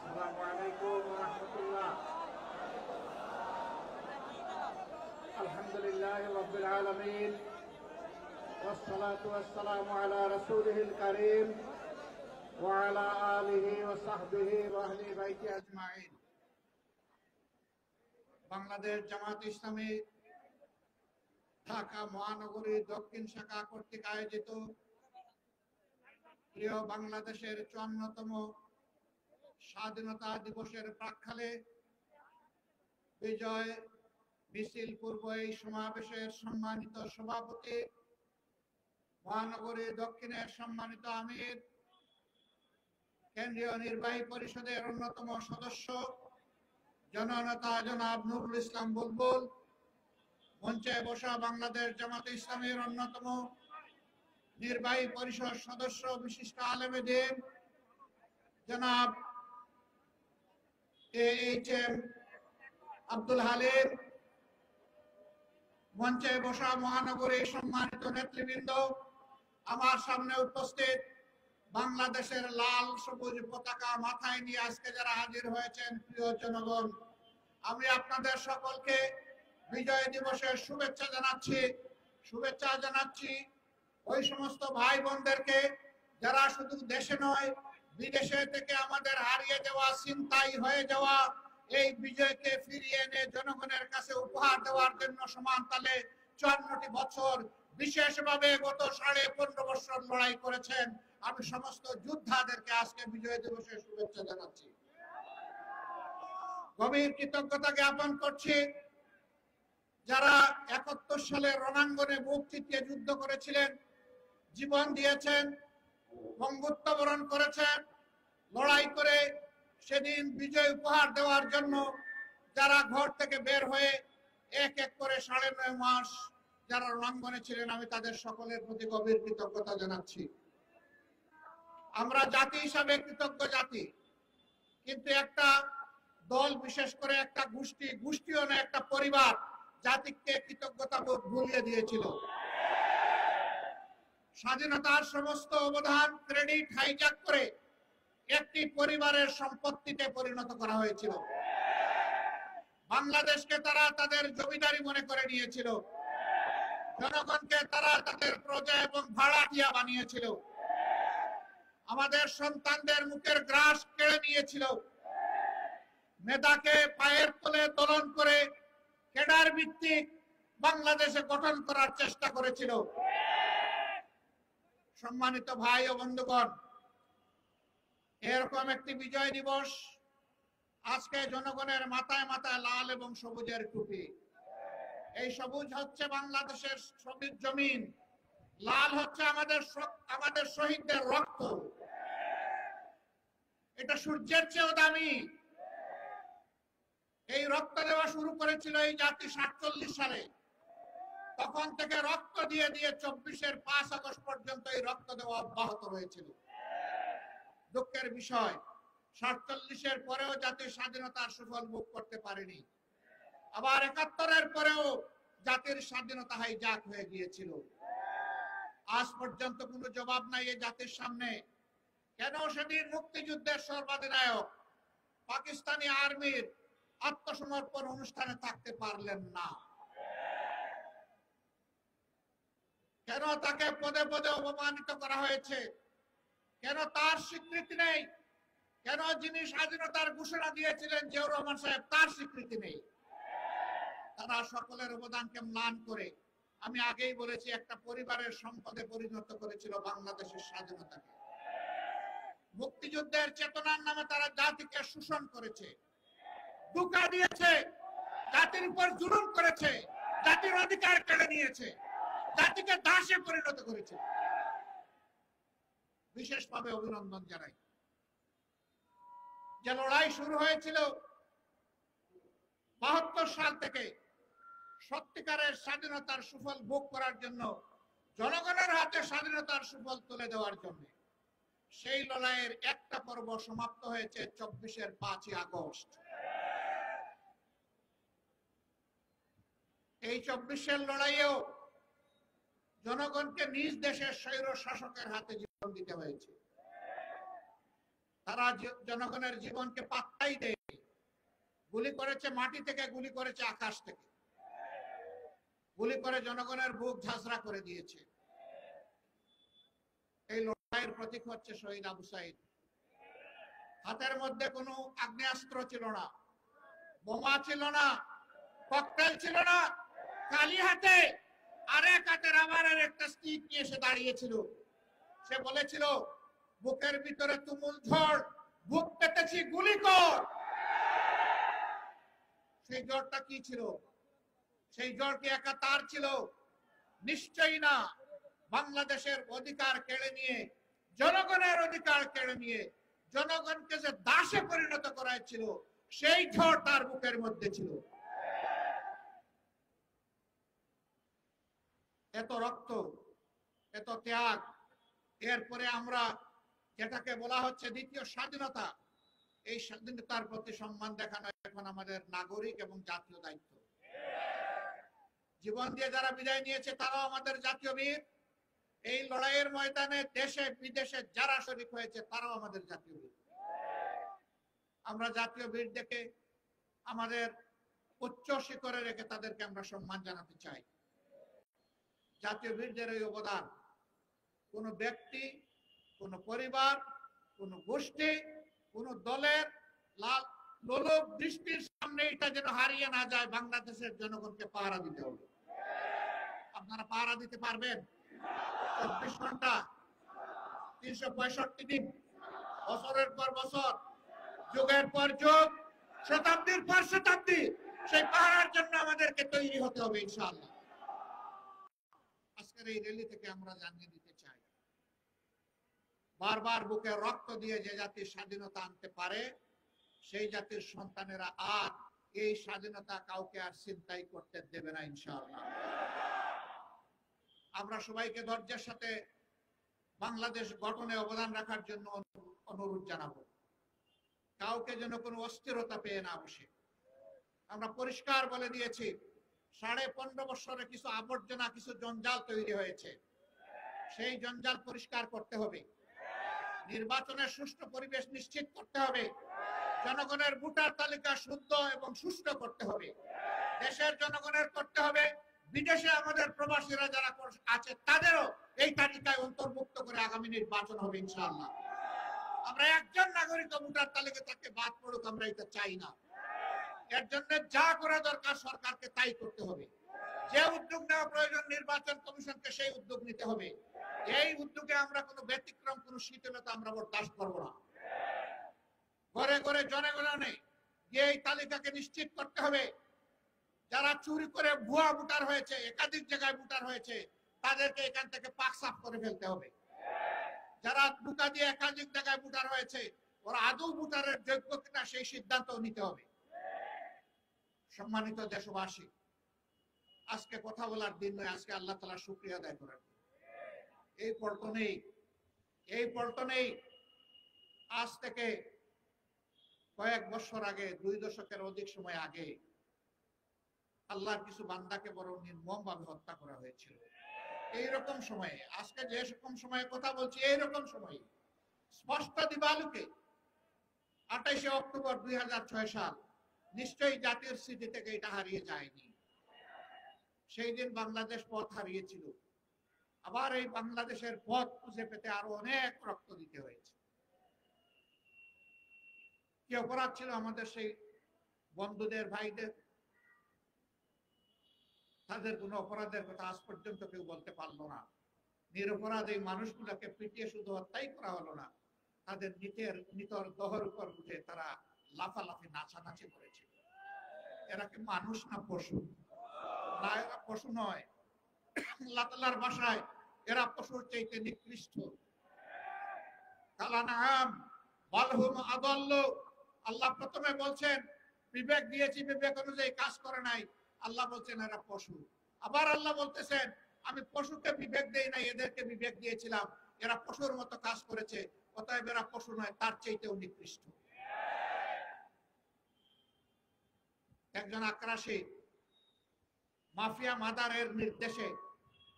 আসসালামু আলাইকুম ওয়া রাহমাতুল্লাহ। আলহামদুলিল্লাহি রাব্বিল আলামিন ওয়াস সালাতু ওয়াস সালামু আলা রাসূলিহিল কারীম ওয়া আলা আলিহি ওয়া সাহবিহি ওয়া আহলি বাইতি আজমাইন। বাংলাদেশ জামাত ইসলামী ঢাকা মহানগরীর দক্ষিণ শাখা কর্তৃক আয়োজিত প্রিয় বাংলাদেশের ৫৪তম স্বাধীনতা দিবসের প্রাক্কালে বিজয় মিছিল পূর্ব এই সমাবেশের সম্মানিত সভাপতি, মহানগরী দক্ষিণের সম্মানিত আমির, কেন্দ্রীয় নির্বাহী পরিষদের অন্যতম সদস্য জননেতা জনাব নুরুল ইসলাম বুলবুল, মঞ্চে বসা বাংলাদেশ জামাত ইসলামীর অন্যতম নির্বাহী পরিষদ সদস্য বিশিষ্ট আলেমে দ্বীন জনাব AHM আব্দুল হালিম, মঞ্চে বসা মহানগরীর সম্মানিত নেতৃবৃন্দ, আমার সামনে উপস্থিত বাংলাদেশের লাল সবুজ পতাকা মাথায় নিয়ে আজকে যারা হাজির হয়েছেন প্রিয় জনগণ, আমি আপনাদের সকলকে বিজয় দিবসের শুভেচ্ছা জানাচ্ছি ওই সমস্ত ভাই বোনদেরকে যারা শুধু দেশে নয় বিদেশে থেকে আমাদের হারিয়ে যাওয়া, ছিনতাই হয়ে যাওয়া এই বিজয়কে ফিরিয়ে এনে জনগণের কাছে উপহার দেওয়ার জন্য সমান তালে ৫৪টি বছর বিশেষভাবে গত ১৫.৫ বছর লড়াই করেছেন। আমি সমস্ত যোদ্ধাদেরকে আজকে বিজয় দিবসের শুভেচ্ছা জানাচ্ছি, গভীর কৃতজ্ঞতা জ্ঞাপন করছি যারা ৭১ সালে রণাঙ্গনে বুক চিতিয়ে যুদ্ধ করেছিলেন, জীবন দিয়েছেন, বঙ্গত্ব বরণ করেছেন, লড়াই করে সেদিন বিজয় উপহার দেওয়ার জন্য যারা ঘর থেকে বের হয়ে এক এক করে ৯.৫ মাস যারা রণাঙ্গনে ছিলেন, আমি তাদের সকলের প্রতি গভীর কৃতজ্ঞতা জানাচ্ছি। আমরা জাতি হিসাবে কৃতজ্ঞ জাতি, কিন্তু একটা দল, বিশেষ করে একটা গোষ্ঠীও না, একটা পরিবার জাতিকে কৃতজ্ঞতা বোধ ভুলিয়ে দিয়েছিল। স্বাধীনতার সমস্ত অবদান, ক্রেডিট হাইজ্যাক করে একটি পরিবারের সম্পত্তিতে পরিণত করা হয়েছিল। বাংলাদেশকে তারা তাদের জমিদারি মনে করে নিয়েছিল, জনগণকে তারা তাদের প্রজা এবং ভাড়াটিয়া বানিয়েছিল, আমাদের সন্তানদের মুখের গ্রাস কেড়ে নিয়েছিল, মেধাকে পায়ের তলে দলন করে ক্যাডার ভিত্তিক বাংলাদেশে গঠন করার চেষ্টা করেছিল। সম্মানিত ভাই ও বন্ধুগণ, এরকম একটি বিজয় দিবস আজকে জনগণের মাথায় মাথায় লাল এবং সবুজের টুপি। এই সবুজ হচ্ছে বাংলাদেশের সবুজ জমিন, লাল হচ্ছে আমাদের শহীদদের রক্ত। এটা সূর্যের চেয়েও দামি। এই রক্ত দেওয়া শুরু করেছিল এই জাতি ৪৭ সালে। তখন থেকে রক্ত দিয়ে দিয়ে ২৪-এর ৫ আগস্ট পর্যন্ত এই রক্ত দেওয়া অব্যাহত রয়েছিল। দুঃখের বিষয়, ৪৭-এর পরেও জাতির স্বাধীনতার সুফল ভোগ করতে পারেনি। আবার ৭১-এর পরেও জাতির স্বাধীনতা হাইজ্যাক হয়ে গিয়েছিল। আজ পর্যন্ত কোনো জবাব নাই এই জাতির সামনে, কেন সেদিন মুক্তিযুদ্ধের সর্বাধিনায়ক পাকিস্তানি আর্মির আত্মসমর্পণ অনুষ্ঠানে থাকতে পারলেন না, কেন তাকে পদে পদে অপমানিত করা হয়েছে, কেন তার স্বীকৃতি নেই, কেন যিনি স্বাধীনতার ঘোষণা দিয়েছিলেন জিয়াউর রহমান সাহেব, তার স্বীকৃতি নেই। তারা সকলের অবদানকে ম্লান করে, আমি আগেই বলেছি, একটা পরিবারের সম্পদে পরিণত করেছিল বাংলাদেশের স্বাধীনতাকে। মুক্তিযুদ্ধের চেতনার নামে তারা জাতিকে শোষণ করেছে, ধোঁকা দিয়েছে, জাতির উপর জুলুম করেছে, জাতির অধিকার কেড়ে নিয়েছে, জাতিকে দাসে পরিণত করেছে। বিশেষভাবে অভিনন্দন জানাই। যে লড়াই শুরু হয়েছিল ৭২ সাল থেকে সত্যিকারের স্বাধীনতার সুফল ভোগ করার জন্য, জনগণের হাতে স্বাধীনতার সুফল তুলে দেওয়ার জন্য, সেই লড়াইয়ের একটা পর্ব সমাপ্ত হয়েছে ২৪-এর ৫ই আগস্ট। এই ২৪-এর লড়াইয়েও জনগণকে নিজ দেশের স্বৈর শাসকের হাতে জীবন দিতে হয়েছে। তারা জনগণের জীবনকে পাত্তাই দেয়। গুলি করেছে মাটি থেকে, গুলি করেছে আকাশ থেকে, গুলি করে জনগণের বুক ঝাঁঝরা করে দিয়েছে। এই লড়াইয়ের প্রতীক হচ্ছে শহীদ আবু সাইদ। হাতের মধ্যে কোনো আগ্নেয়াস্ত্র ছিল না, বোমা ছিল না, ককটেল ছিল না, খালি হাতে আরেক হাতে রাবারের একটা স্টিক নিয়ে এসে দাঁড়িয়েছিল। সে বলেছিল, বুকের ভিতরে তুমুল ঝড়, বুক পেতেছি, গুলি কর। সেই জ্বরটা কি ছিল? সেই জ্বর কি একা তার ছিল? নিশ্চয়ই না। বাংলাদেশের অধিকার কেড়ে নিয়ে, জনগণের অধিকার কেড়ে নিয়ে জনগণকে যে দাসে পরিণত করাইছিল, সেই ঝড় তার বুকের মধ্যে ছিল। এত রক্ত, এত ত্যাগ, এরপরে আমরা যেটাকে বলা হচ্ছে দ্বিতীয় স্বাধীনতা, এই স্বাধীনতার প্রতি সম্মান দেখানো এখন আমাদের নাগরিক এবং জাতীয় দায়িত্ব। জীবন দিয়ে যারা বিদায় নিয়েছে তারাও আমাদের জাতীয় বীর। এই লড়াইয়ের ময়দানে দেশে বিদেশে যারা শরীক হয়েছে তারাও আমাদের জাতীয় বীর। আমরা জাতীয় বীর দেখে আমাদের উচ্চ শিখরে রেখে তাদেরকে আমরা সম্মান জানাতে চাই। জাতীয় বীরদের এই অবদান কোন ব্যক্তি, কোন পরিবার, কোন গোষ্ঠী, কোন দলের লোলক দৃষ্টির সামনে এটা যেন হারিয়ে না যায়। বাংলাদেশের জনগণকে পাহারা দিতে হবে। আপনারা পাহারা দিতে পারবেন? 24 ঘন্টা, 365 দিন, বছরের পর বছর, যুগের পর যুগ, শতাব্দীর পর শতাব্দী সেই পাহারার জন্য আমাদেরকে তৈরি হতে হবে ইনশাআল্লাহ। আজকের এই র্যালি থেকে আমরা জানিয়ে দিতে চাই, বারবার বুকে রক্ত দিয়ে যে জাতির স্বাধীনতা আনতে পারে, সেই জাতির সন্তানেরা আর এই স্বাধীনতা কাউকে আর ছিনতাই করতে দেবে না ইনশাআল্লাহ। আমরা সবাইকে ধৈর্যের সাথে বাংলাদেশ গঠনে অবদান রাখার জন্য অনুরোধ জানাবো। কাউকে যেন কোনো অস্থিরতা পেয়ে না বসে। আমরা পরিষ্কার বলে দিয়েছি, 15.5 বছরে কিছু আবর্জনা, কিছু জঞ্জাল তৈরি হয়েছে, সেই জঞ্জাল পরিষ্কার করতে হবে। নির্বাচনের সুষ্ঠু পরিবেশ নিশ্চিত করতে হবে। জনগণের ভোটার তালিকা শুদ্ধ এবং সুষ্ঠু করতে হবে। দেশের জনগণের করতে হবে, বিদেশে আমাদের প্রবাসীরা যারা আছে তাদেরও এই তালিকায় অন্তর্ভুক্ত করে আগামী নির্বাচন হবে ইনশাআল্লাহ। আমরা একজন নাগরিক ভোটার তালিকা থেকে বাদ পড়ুক, আমরা এটা চাই না। এর জন্য যা করা দরকার সরকারকে তাই করতে হবে। যে উদ্যোগ নেওয়া প্রয়োজন নির্বাচন কমিশনকে সেই উদ্যোগ নিতে হবে। এই উদ্যোগে আমরা কোনো ব্যতিক্রম, কোনো শিথিলতা আমরা বরদাস্ত করব না। ঘরে ঘরে জনগণে গিয়ে এই তালিকাকে নিশ্চিত করতে হবে। যারা চুরি করে ভুয়া ভোটার হয়েছে, একাধিক জায়গায় ভোটার হয়েছে, তাদেরকে এখান থেকে পাক সাফ করে ফেলতে হবে। যারা ধোঁকা দিয়ে একাধিক জায়গায় ভোটার হয়েছে, ওরা আদৌ ভোটারের যোগ্য কিনা সেই সিদ্ধান্ত নিতে হবে। সম্মানিত দেশবাসী, আজকে কথা বলার দিন নয়, আজকে আল্লাহ তাআলার শুকরিয়া আদায় করার দিন। এই পল্টনেই আজ থেকে কয়েক বছর আগে, 2 দশকের অধিক সময় আগে, আল্লাহর কিছু বান্দাকে বড় নির্মম ভাবে হত্যা করা হয়েছিল। এইরকম সময়ে, আজকে যে রকম সময়ে কথা বলছি, এইরকম সময়ে স্পষ্ট দিবালুকে 28 অক্টোবর 2006 সাল, নিশ্চয়ই জাতির স্মৃতি থেকে এটা হারিয়ে যায়নি। সেই দিন বাংলাদেশ পথ হারিয়েছিল। আবার এই বাংলাদেশের পথ খুঁজে পেতে আরো অনেক রক্ত দিতে হয়েছে। কি অপরাধ ছিল আমাদের সেই বন্ধুদের, ভাইদের? তাদের কোনো অপরাধের কথা আজ পর্যন্ত কেউ বলতে পারলো না। নিরপরাধ এই মানুষগুলোকে পিটিয়ে শুধু হত্যাই করা হলো না, তাদের নিতর দহর উপর উঠে তারা লাফালাফি, নাচানাচি করেছিল। এরা কি মানুষ না পশু? না, এরা পশু নয়। আল্লাহ তাআলার ভাষায় এরা পশুর চাইতে নিকৃষ্ট। কালানাম বালহুম আদাল্লু। আল্লাহ প্রথমে বলছেন বিবেক দিয়েছি, বিবেক অনুযায়ী কাজ করে নাই। আল্লাহ বলছেন এরা পশু। আবার আল্লাহ বলতেছেন আমি পশুকে বিবেক দেই নাই, এদেরকে বিবেক দিয়েছিলাম, এরা পশুর মতো কাজ করেছে, অতএব এরা পশু নয়, তার চাইতেও নিকৃষ্ট। একজন আক্রাসী মাফিয়া মাদারের নির্দেশে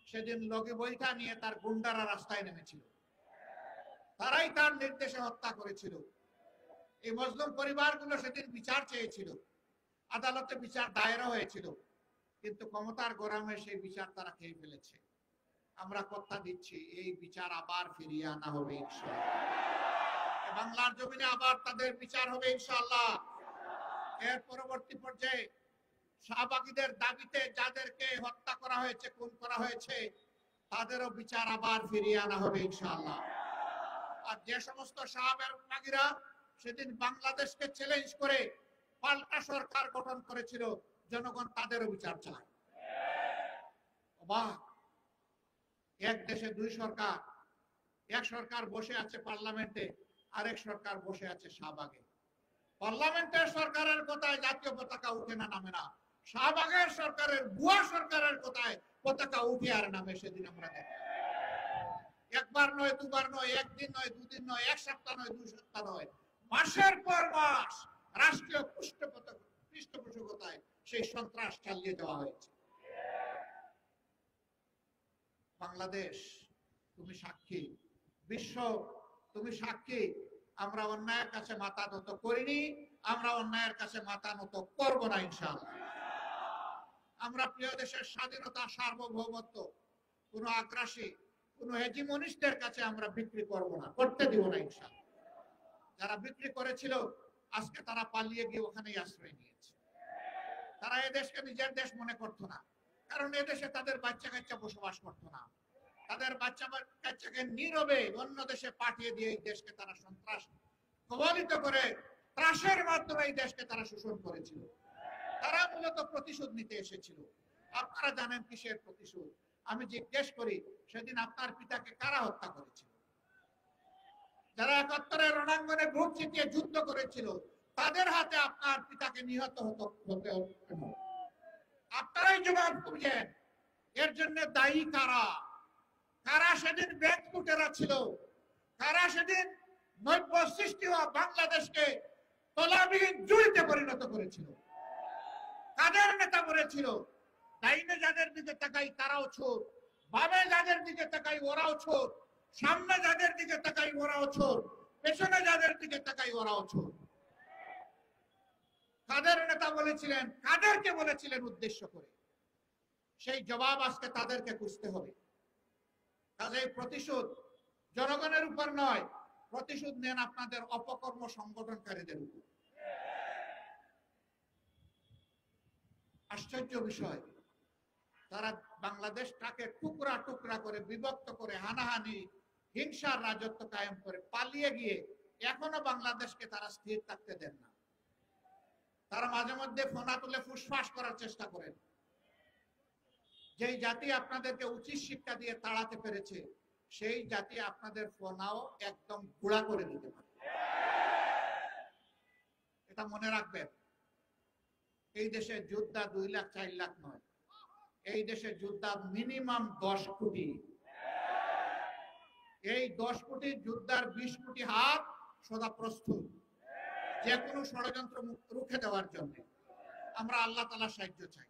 সেদিন লগি বইটা নিয়ে তার গুন্ডারা রাস্তায় নেমেছিল। তারাই তার নির্দেশে হত্যা করেছিল। এই মজলুম পরিবারগুলো সেদিন বিচার চেয়েছিল, আদালতে বিচার দায়ের হয়েছিল, কিন্তু ক্ষমতার গরমে সেই বিচার তারা খেয়ে ফেলেছে। আমরা কথা দিচ্ছি এই বিচার আবার ফিরিয়ে আনা হবে ইনশাআল্লাহ। বাংলার জমিনে আবার তাদের বিচার হবে ইনশাআল্লাহ। এর পরবর্তী পর্যায়ে শাহবাগীদের দাবিতে যাদেরকে হত্যা করা হয়েছে, খুন করা হয়েছে, তাদেরও বিচার আবার ফিরিয়ে আনা হবে ইনশাআল্লাহ। আর যে সমস্ত শাহবাগীরা সেদিন বাংলাদেশকে চ্যালেঞ্জ করে পাল্টা সরকার গঠন করেছিল, জনগণ তাদেরও বিচার চায়। অবাক, এক দেশে দুই সরকার, এক সরকার বসে আছে পার্লামেন্টে, আরেক সরকার বসে আছে শাহবাগে। পার্লামেন্টের সরকারের কথায় জাতীয় পতাকা উঠে না, নামে না। শাহবাগের সরকারের, ভুয়া সরকারের কথায় পতাকা উঠে আর নামে। সেদিন আমরা দেখি একবার নয়, দুবার নয়, একদিন নয়, দুদিন নয়, এক সপ্তাহ নয়, 2 সপ্তাহ নয়, মাসের পর মাস রাষ্ট্রীয় পৃষ্ঠপোষকতায় সেই সন্ত্রাস চালিয়ে দেওয়া হয়েছে। বাংলাদেশ তুমি সাক্ষী, বিশ্ব তুমি সাক্ষী। আমরা অন্যায়ের কাছে মাথা নত করিনি, আমরা অন্যায়ের কাছে মাথা নত করব না ইনশাআল্লাহ। আমরা প্রিয় দেশের স্বাধীনতা, সার্বভৌমত্ব কোন আগ্রাসী, কোন হেজিমনিস্টদের কাছে আমরা বিক্রি করব না, করতে দিব না ইনশাআল্লাহ। যারা বিক্রি করেছিল আজকে তারা পালিয়ে গিয়ে ওখানেই আশ্রয় নিয়েছে। তারা এদেশকে নিজের দেশ মনে করতো না, কারণ এদেশে তাদের বাচ্চা কাচ্চা বসবাস করতো না। তাদের বাচ্চা কাচ্চাকে নীরবে অন্য দেশে পাঠিয়ে দিয়ে এই দেশকে তারা সন্ত্রাস কবলিত করে ত্রাসের মাধ্যমে এই দেশকে তারা শোষণ করেছিল। তারা মূলত প্রতিশোধ নিতে এসেছিল। আপনারা জানেন কিসের প্রতিশোধ? আমি জিজ্ঞেস করি, সেদিন আপনার পিতাকে কারা হত্যা করেছিল? যারা 71-এর রণাঙ্গনে বুক চিতিয়ে যুদ্ধ করেছিল, তাদের হাতে আপনার পিতাকে নিহত হতে হতো। আপনারাই জবাব খুঁজেন, এর জন্য দায়ী কারা? কারা সেদিন ব্যাংক লুটেরা ছিল? কারা সেদিন নৈব্য সৃষ্টি হওয়া বাংলাদেশকে তলাবিহীন জুড়িতে পরিণত করেছিল? কাদের নেতা বলেছিল ডাইনে যাদের দিকে তাকাই তারাও ছোট, বামে যাদের দিকে তাকাই ওরাও ছোট, সামনে যাদের দিকে তাকাই ওরাও ছোট, পেছনে যাদের দিকে তাকাই ওরাও ছোট? কাদের নেতা বলেছিলেন? কাদেরকে বলেছিলেন উদ্দেশ্য করে? সেই জবাব আজকে তাদেরকে খুঁজতে হবে। কাজেই প্রতিশোধ জনগণের উপর নয়, প্রতিশোধ নেন আপনাদের অপকর্ম সংগঠনকারীদের উপর। আশ্চর্য বিষয়, তারা বাংলাদেশটাকে টুকরা টুকরা করে, বিভক্ত করে, হানাহানি, হিংসার রাজত্ব কায়েম করে পালিয়ে গিয়ে এখনো বাংলাদেশকে তারা স্থির থাকতে দেন না। তারা মাঝে মধ্যে ফোনা তুলে ফুসফাস করার চেষ্টা করেন। যেই জাতি আপনাদেরকে উচিত শিক্ষা দিয়ে তাড়াতে পেরেছে, সেই জাতি আপনাদের ফোনাও একদম গুঁড়া করে দিতে পারে। এটা মনে রাখবেন। এই দেশে যোদ্ধা 2 লাখ 4 লাখ নয়, এই দেশে যোদ্ধা মিনিমাম 10 কোটি। এই 10 কোটি যোদ্ধার 20 কোটি হাত সদা প্রস্তুত যে কোনো ষড়যন্ত্র রুখে দেওয়ার জন্য। আমরা আল্লাহ তাআলার সাহায্য চাই,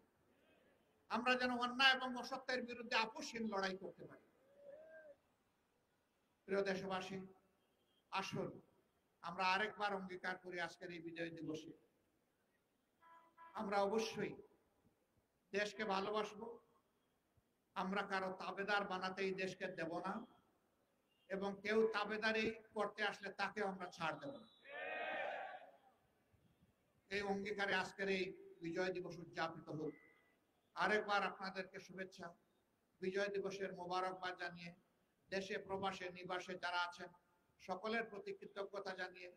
আমরা যেন অন্যায় এবং অসত্যের বিরুদ্ধে আপোষহীন লড়াই করতে পারি। প্রিয় দেশবাসী, আসুন আমরা আরেকবার অঙ্গীকার করি আজকের এই বিজয় দিবসে আমরা অবশ্যই দেশকে ভালোবাসবো। আমরা কারো তাবেদার বানাতে এই দেশকে দেব না, এবং কেউ তাবেদারি করতে আসলে তাকে আমরা ছাড় দেব না। এই অঙ্গীকারে আজকের এই বিজয় দিবস উদযাপিত হোক। আরেকবার আপনাদেরকে শুভেচ্ছা, বিজয় দিবসের মোবারকবাদ জানিয়ে দেশে প্রবাসে নিবাসে যারা আছেন সকলের প্রতি কৃতজ্ঞতা জানিয়ে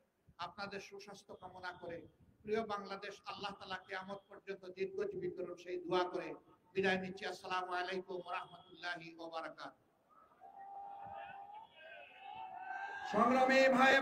আপনাদের সুস্বাস্থ্য কামনা করে প্রিয় বাংলাদেশ আল্লাহ তাআলা কিয়ামত পর্যন্ত দীর্ঘজীবী করুন সেই দোয়া করে বিদায় নিচ্ছি। আসসালামু আলাইকুম ওয়া রাহমাতুল্লাহি ওয়া বারাকাতুহু। সংগ্রামী ভাই